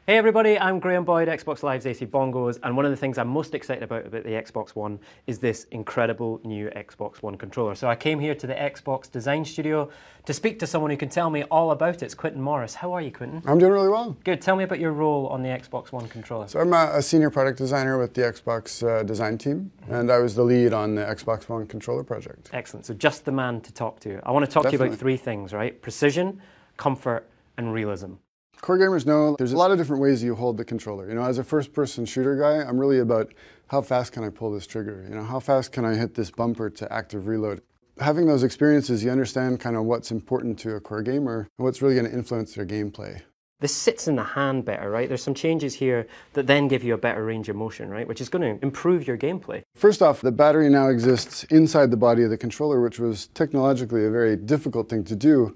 Hey everybody, I'm Graham Boyd, Xbox Live's AC Bongos, and one of the things I'm most excited about the Xbox One is this incredible new Xbox One controller. So I came here to the Xbox Design Studio to speak to someone who can tell me all about it. It's Quinton Morris. How are you, Quinton? I'm doing really well. Good. Tell me about your role on the Xbox One controller. So I'm a senior product designer with the Xbox design team, and I was the lead on the Xbox One controller project. Excellent. So just the man to talk to. I want to talk to you about three things, right? Precision, comfort, and realism. Core gamers know there's a lot of different ways you hold the controller. You know, as a first-person shooter guy, I'm really about how fast can I pull this trigger? You know, how fast can I hit this bumper to active reload? Having those experiences, you understand kind of what's important to a core gamer and what's really going to influence their gameplay. This sits in the hand better, right? There's some changes here that then give you a better range of motion, right? Which is going to improve your gameplay. First off, the battery now exists inside the body of the controller, which was technologically a very difficult thing to do.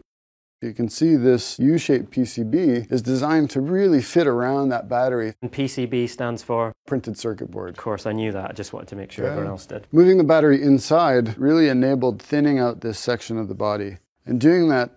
You can see this U-shaped PCB is designed to really fit around that battery. And PCB stands for? Printed circuit board. Of course, I knew that. I just wanted to make sure everyone else did. Moving the battery inside really enabled thinning out this section of the body. And doing that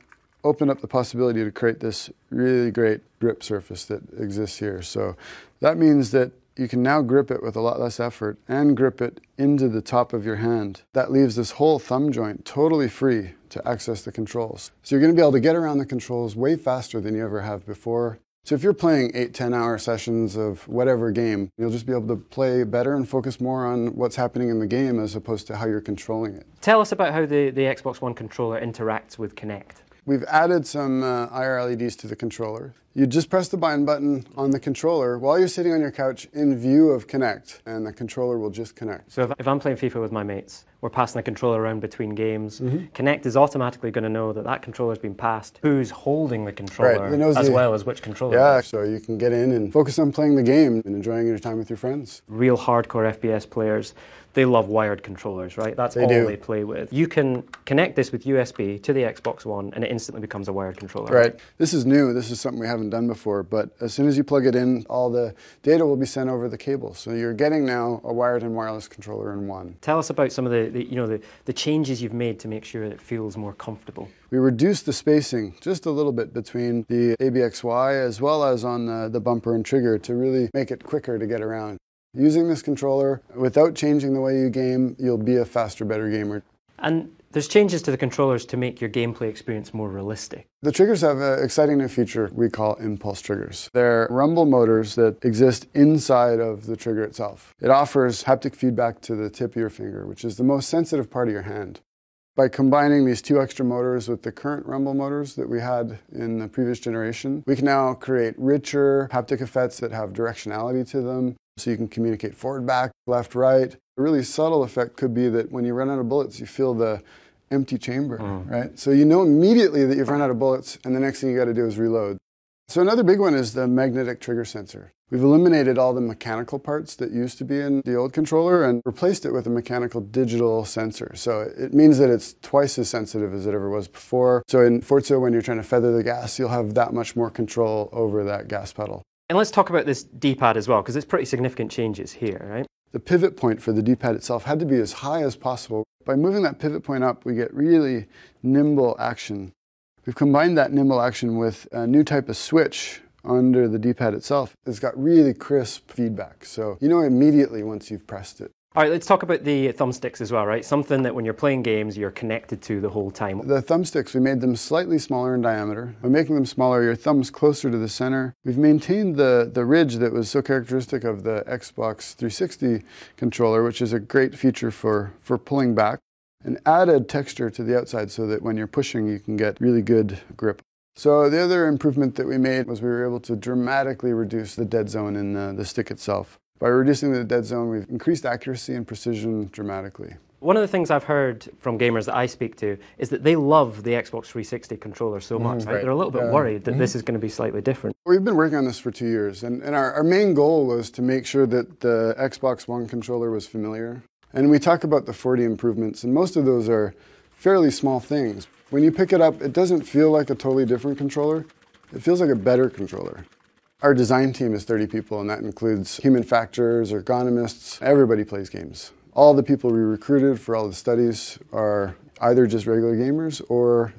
opened up the possibility to create this really great grip surface that exists here. So that means that you can now grip it with a lot less effort and grip it into the top of your hand. That leaves this whole thumb joint totally free to access the controls. So you're going to be able to get around the controls way faster than you ever have before. So if you're playing 8-10 hour sessions of whatever game, you'll just be able to play better and focus more on what's happening in the game as opposed to how you're controlling it. Tell us about how the Xbox One controller interacts with Kinect. We've added some IR LEDs to the controller. You just press the bind button on the controller while you're sitting on your couch in view of Kinect, and the controller will just connect. So if I'm playing FIFA with my mates, we're passing the controller around between games, Kinect is automatically going to know that that controller's been passed. Who's holding the controller, as well as which controller. Yeah, so you can get in and focus on playing the game and enjoying your time with your friends. Real hardcore FPS players, they love wired controllers, right? That's all they play with. You can connect this with USB to the Xbox One and it instantly becomes a wired controller. Right. This is new. This is something we haven't done before, but as soon as you plug it in, all the data will be sent over the cable. So you're getting now a wired and wireless controller in one. Tell us about some of the changes you've made to make sure that it feels more comfortable. We reduced the spacing just a little bit between the ABXY as well as on the bumper and trigger to really make it quicker to get around. Using this controller, without changing the way you game, you'll be a faster, better gamer. And there's changes to the controllers to make your gameplay experience more realistic. The triggers have an exciting new feature we call impulse triggers. They're rumble motors that exist inside of the trigger itself. It offers haptic feedback to the tip of your finger, which is the most sensitive part of your hand. By combining these two extra motors with the current rumble motors that we had in the previous generation, we can now create richer haptic effects that have directionality to them. So you can communicate forward, back, left, right. A really subtle effect could be that when you run out of bullets, you feel the empty chamber, right? So you know immediately that you've run out of bullets and the next thing you got to do is reload. So another big one is the magnetic trigger sensor. We've eliminated all the mechanical parts that used to be in the old controller and replaced it with a mechanical digital sensor. So it means that it's twice as sensitive as it ever was before. So in Forza, when you're trying to feather the gas, you'll have that much more control over that gas pedal. And let's talk about this D-pad as well, because it's pretty significant changes here, right? The pivot point for the D-pad itself had to be as high as possible. By moving that pivot point up, we get really nimble action. We've combined that nimble action with a new type of switch under the D-pad itself. It's got really crisp feedback, so you know immediately once you've pressed it. All right, let's talk about the thumbsticks as well, right? Something that when you're playing games, you're connected to the whole time. The thumbsticks, we made them slightly smaller in diameter. By making them smaller, your thumb's closer to the center. We've maintained the ridge that was so characteristic of the Xbox 360 controller, which is a great feature for pulling back, and added texture to the outside so that when you're pushing, you can get really good grip. So the other improvement that we made was we were able to dramatically reduce the dead zone in the stick itself. By reducing the dead zone, we've increased accuracy and precision dramatically. One of the things I've heard from gamers that I speak to is that they love the Xbox 360 controller so much, right? They're a little bit worried that this is going to be slightly different. We've been working on this for 2 years, and our main goal was to make sure that the Xbox One controller was familiar. And we talk about the 40 improvements, and most of those are fairly small things. When you pick it up, it doesn't feel like a totally different controller. It feels like a better controller. Our design team is 30 people, and that includes human factors, ergonomists. Everybody plays games. All the people we recruited for all the studies are either just regular gamers or,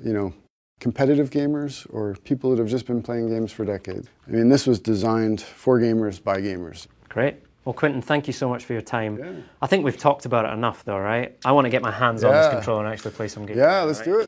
competitive gamers or people that have just been playing games for decades. I mean, this was designed for gamers by gamers. Great. Well, Quentin, thank you so much for your time. Yeah. I think we've talked about it enough though, right? I want to get my hands on this controller and actually play some games. Yeah, let's do it.